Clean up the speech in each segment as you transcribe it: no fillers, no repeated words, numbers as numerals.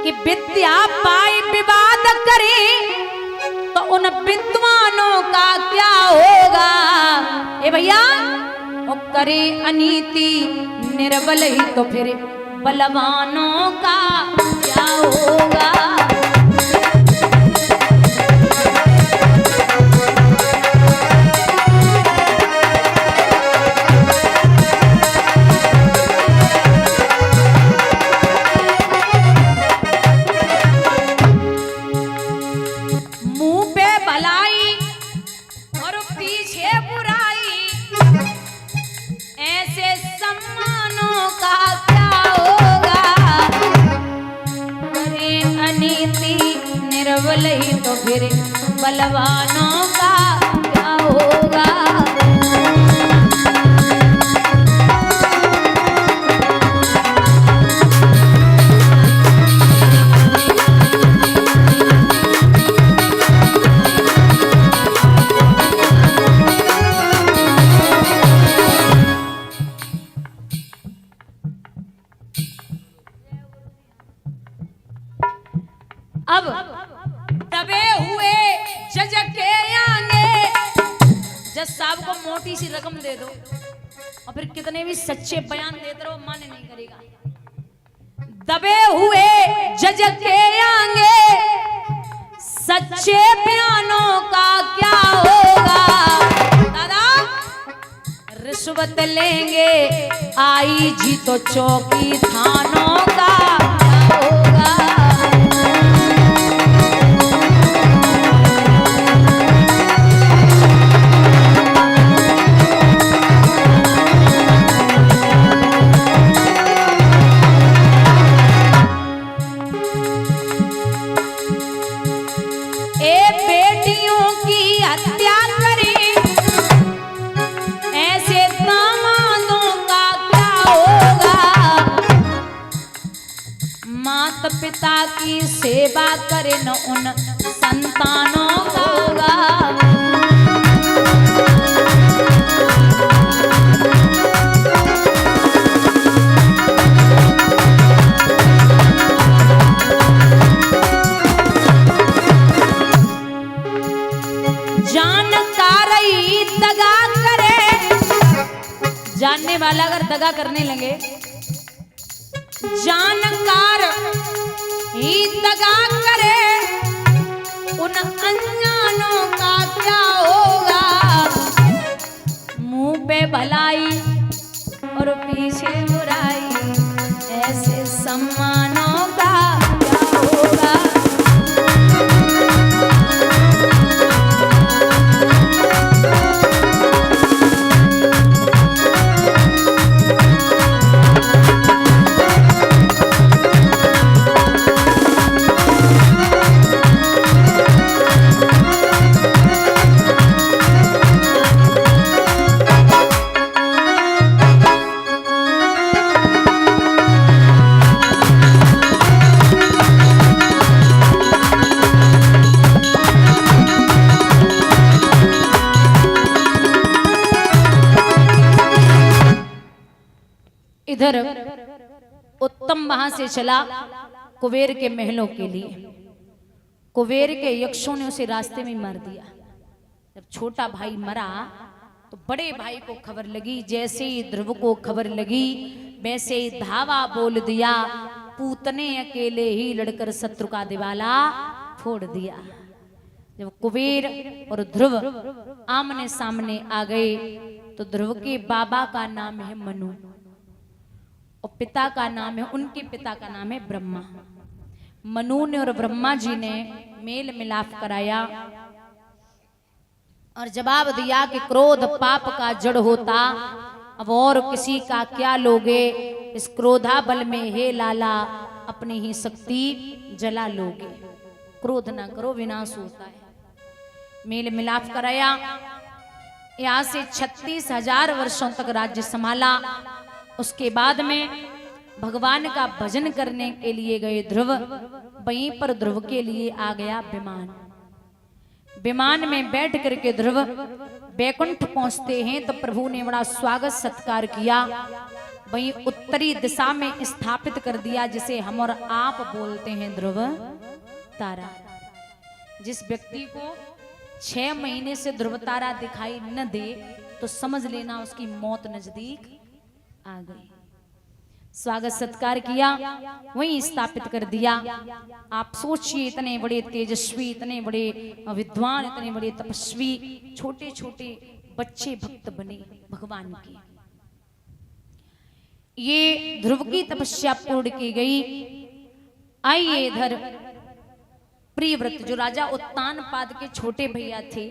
कि विद्या पाई विवाद करे तो उन विद्वानों का क्या होगा। ए भैया, वो करे अनीति निर्बल ही तो फिर बलवानों का क्या होगा। तो फिर बलवानों का क्या होगा। अब दबे हुए जज के आगे जज साहब को मोटी सी रकम दे दो और फिर कितने भी सच्चे बयान देते रहो, माने नहीं करेगा। दबे हुए जज के आगे सच्चे बयानों का क्या होगा। दादा रिश्वत लेंगे आई जी तो चौकी थानों का क्या होगा। पिता की सेवा करे न उन संतानों का। जानकारी दगा करे, जानने वाला अगर दगा करने लगे, जानकार ही दगा करे उन अनजानों का क्या होगा। मुंह पे भलाई और पीछे बुराई ऐसे सम्मानों का क्या होगा। इधर उत्तम वहां से चला कुबेर के महलों के लिए। कुबेर के यक्षों ने उसे रास्ते में मार दिया। जब छोटा भाई मरा तो बड़े भाई को खबर लगी। जैसे ही ध्रुव को खबर लगी वैसे ही धावा बोल दिया, पूतने अकेले ही लड़कर शत्रु का दिवाला फोड़ दिया। जब कुबेर और ध्रुव आमने सामने आ गए तो ध्रुव के बाबा का नाम है मनु और पिता का नाम है, उनके पिता का नाम है ब्रह्मा। मनु ने और ब्रह्मा जी ने मेल मिलाप कराया और जवाब दिया कि क्रोध पाप का जड़ होता, अब और किसी का क्या लोगे। इस क्रोधा बल में हे लाला अपनी ही शक्ति जला लोगे। क्रोध ना करो, विनाश होता है। मेल मिलाप कराया। यहाँ से 36,000 वर्षों तक राज्य संभाला। उसके बाद में भगवान का भजन करने के लिए गए ध्रुव। वहीं पर ध्रुव के लिए आ गया विमान। विमान में बैठ करके ध्रुव बैकुंठ पहुंचते हैं तो प्रभु ने बड़ा स्वागत सत्कार किया। वहीं उत्तरी दिशा में स्थापित कर दिया, जिसे हम और आप बोलते हैं ध्रुव तारा। जिस व्यक्ति को 6 महीने से ध्रुव तारा दिखाई न दे तो समझ लेना उसकी मौत नजदीक आ गई। स्वागत सत्कार किया, वहीं स्थापित कर दिया। आप सोचिए, इतने बड़े तेजस्वी, इतने बड़े विद्वान, इतने बड़े तपस्वी, छोटे छोटे बच्चे भक्त बने भगवान के। ये ध्रुव की तपस्या पूर्ण की गई। आइए इधर प्रियव्रत जो राजा उत्तानपाद के छोटे भैया थे,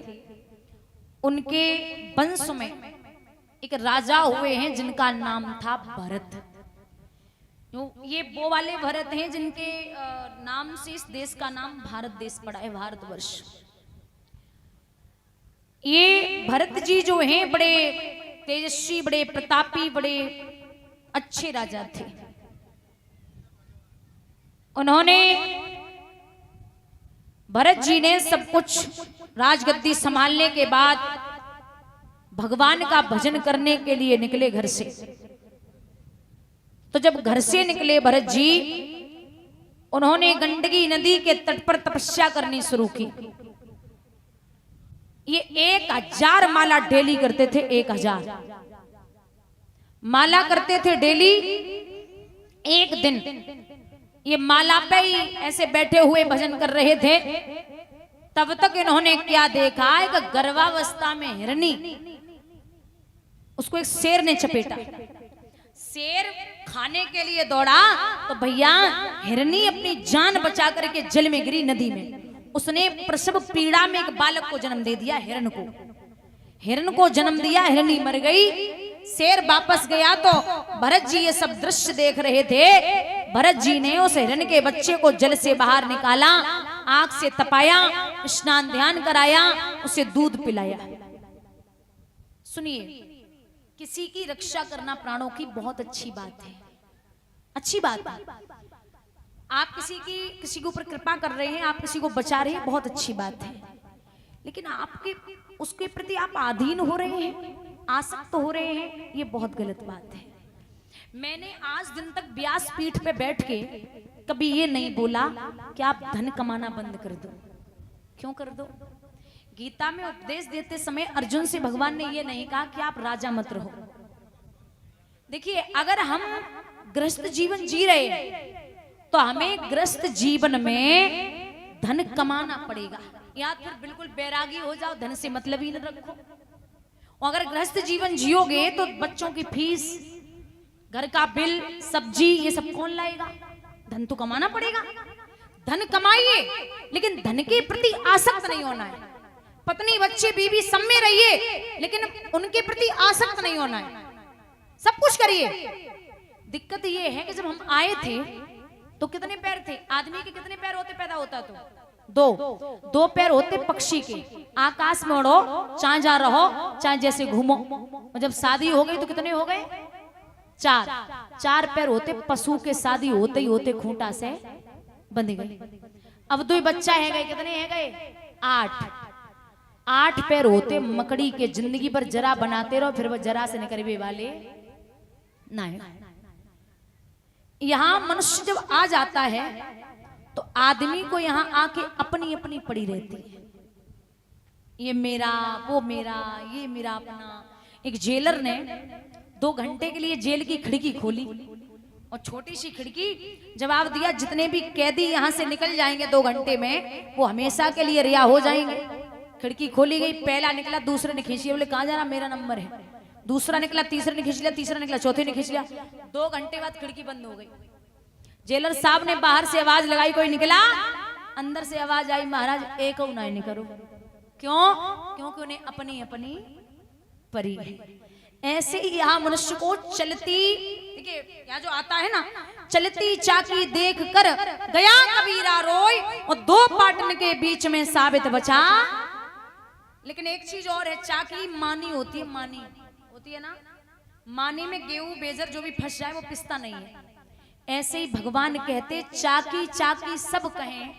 उनके वंश में एक राजा हुए हैं जिनका नाम था भरत। ये वो वाले भरत हैं जिनके नाम से इस देश का नाम भारत देश पड़ा है, भारतवर्ष। ये भरत जी जो हैं बड़े तेजस्वी, बड़े प्रतापी, बड़े अच्छे राजा थे। उन्होंने, भरत जी ने सब कुछ राजगद्दी संभालने के बाद भगवान का भजन करने के लिए निकले घर से। तो जब घर से निकले भरत जी, उन्होंने गंडकी नदी के तट पर तपस्या करनी शुरू की। ये 1000 माला डेली करते थे, 1000 माला करते थे डेली। एक दिन ये माला पे ही ऐसे बैठे हुए भजन कर रहे थे, तब तक इन्होंने क्या देखा है कि गर्भावस्था में हिरनी, उसको एक शेर ने चपेटा। शेर खाने के लिए दौड़ा तो भैया हिरनी अपनी जान बचा करके जल में गिरी, नदी में। उसने प्रसव पीड़ा में एक बालक को जन्म दे दिया, हिरण को। हिरण को जन्म दिया, हिरनी मर गई। शेर वापस गया तो भरत जी ये सब दृश्य देख रहे थे। भरत जी ने उस हिरण के बच्चे को जल से बाहर निकाला, आग से तपाया, स्नान ध्यान कराया, उसे दूध पिलाया। सुनिए, किसी की रक्षा करना प्राणों की बहुत अच्छी बात है, अच्छी बात है। आप किसी के ऊपर कृपा कर रहे हैं, आप किसी को बचा रहे हैं, बहुत अच्छी बात है। लेकिन आपके उसके प्रति आप अधीन हो रहे हैं, आसक्त हो रहे हैं, ये बहुत गलत बात है। मैंने आज दिन तक व्यास पीठ पे बैठ के कभी ये नहीं बोला कि आप धन कमाना बंद कर दो। क्यों कर दो? गीता में उपदेश देते समय अर्जुन से भगवान ने ये नहीं कहा कि आप राजा मत रहो। देखिए, अगर हम गृहस्थ जीवन जी रहे हैं तो हमें गृहस्थ जीवन में धन कमाना पड़ेगा, या फिर बिल्कुल बैरागी हो जाओ, धन से मतलब ही न रखो। और अगर गृहस्थ जीवन जियोगे तो बच्चों की फीस, घर का बिल, सब्जी, ये सब कौन लाएगा? धन तो कमाना पड़ेगा। धन कमाइए, लेकिन धन के प्रति आसक्त नहीं होना है। पत्नी, बच्चे, बीवी सब में रहिए, लेकिन उनके प्रति आसक्त नहीं होना है। सब कुछ करिए। दिक्कत ये है कि जब हम आए थे तो कितने पैर थे? आदमी के कितने पैर होते पैदा होता? तो दो पैर होते पक्षी के। आकाश में उड़ो, चाहे जा रहो, चाहे जैसे घूमो। और जब शादी हो गई तो कितने हो गए? 4 पैर होते पशु के, शादी होते ही होते खूंटा से बंध गए। अब 2 बच्चा है गए, कितने है गए? 8 पैर होते मकड़ी के। जिंदगी भर जरा बनाते रहो, फिर वो जरा से निकलने वाले नहीं। यहां मनुष्य जब आ जाता है तो आदमी को यहां आके अपनी अपनी पड़ी रहती है। ये मेरा, वो मेरा, ये मेरा अपना। एक जेलर ने 2 घंटे के लिए जेल की खिड़की खोली और छोटी सी खिड़की, जवाब दिया जितने भी कैदी यहां से निकल जाएंगे 2 घंटे में वो हमेशा के लिए रिहा हो जाएंगे। खिड़की खोली गई, पहला निकला, दूसरे ने खींच लिया, बोले कहां जाना, मेरा नंबर है। दूसरा निकला, तीसरे ने खींच लिया, तीसरा निकला, चौथे ने खींच लिया। 2 घंटे बाद खिड़की बंद हो गई। जेलर साहब ने बाहर से आवाज लगाई, कोई निकला? अंदर से आवाज आई, महाराज एक और नहीं करो। क्यों? क्योंकि उन्हें अपनी अपनी परी है। ऐसे ही यहाँ मनुष्य को चलती, देखिए यहाँ जो आता है ना, चलती चाकी देख कर गया कबीरा रोय, और 2 पाटन के बीच में साबित बचा। लेकिन एक चीज और है, चाकी मानी होती है, मानी होती है ना, मानी में गेहूं बेजर जो भी फंस जाए वो पिसता नहीं है। ऐसे ही भगवान कहते, चाकी चाकी सब कहें,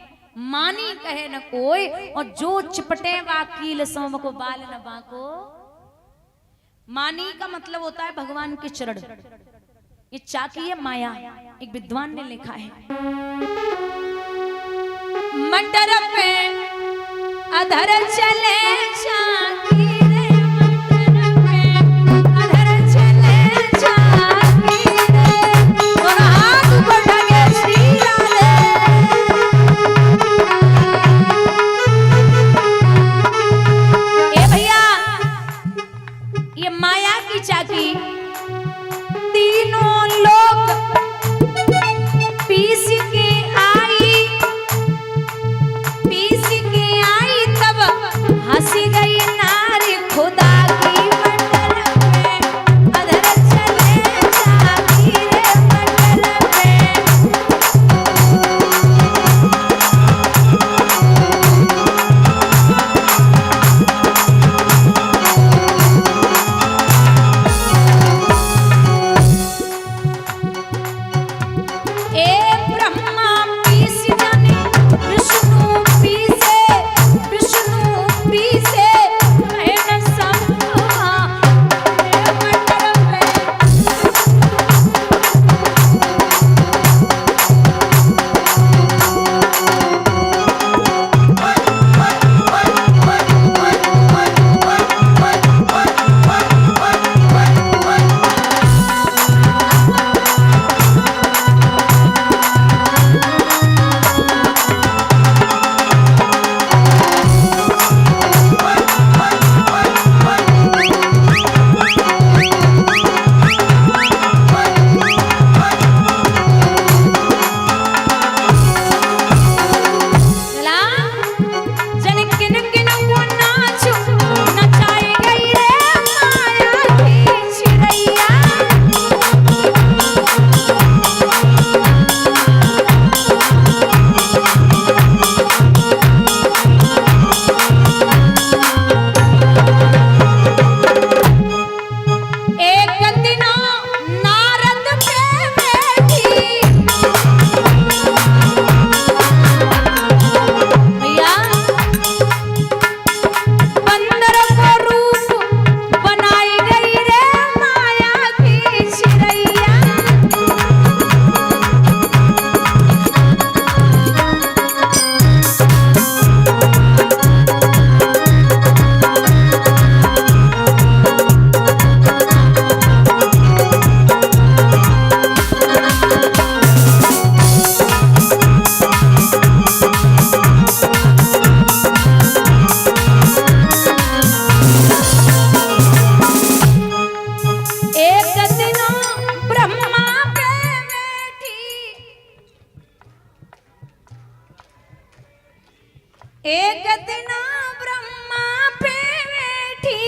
मानी कहे न कोई, और जो चिपटे वाकील सोम को बाल न बाको। मानी का मतलब होता है भगवान के चरण। ये चाकी है माया, एक विद्वान ने लिखा है। मटर पे अधर चले चाकी रे, मटर पे अधर चले चाकी रे, और हाथ बढ़ा के श्रीला रे। ए भैया, ये माया की चाकी तीनों लोग पीस के आई तब हंसी गई नारी खुदा की। मटर पे अधर चले चाकी रे, मटर पे। ए ब्रह्मा पीस जाने, विष्णु पीसे, विष्णु पीसे, मैं न समझा मटर पे। चला जन किन किन को नाचो, नचाई गई रे माया की चिड़ैया। एक दिना नारद पे बैठी, भैया बंदर को रूप बनाई गई रे माया की चिड़ैया। एक दिना ब्रह्मा पे बैठी, एक दिना ब्रह्मा पे बैठी,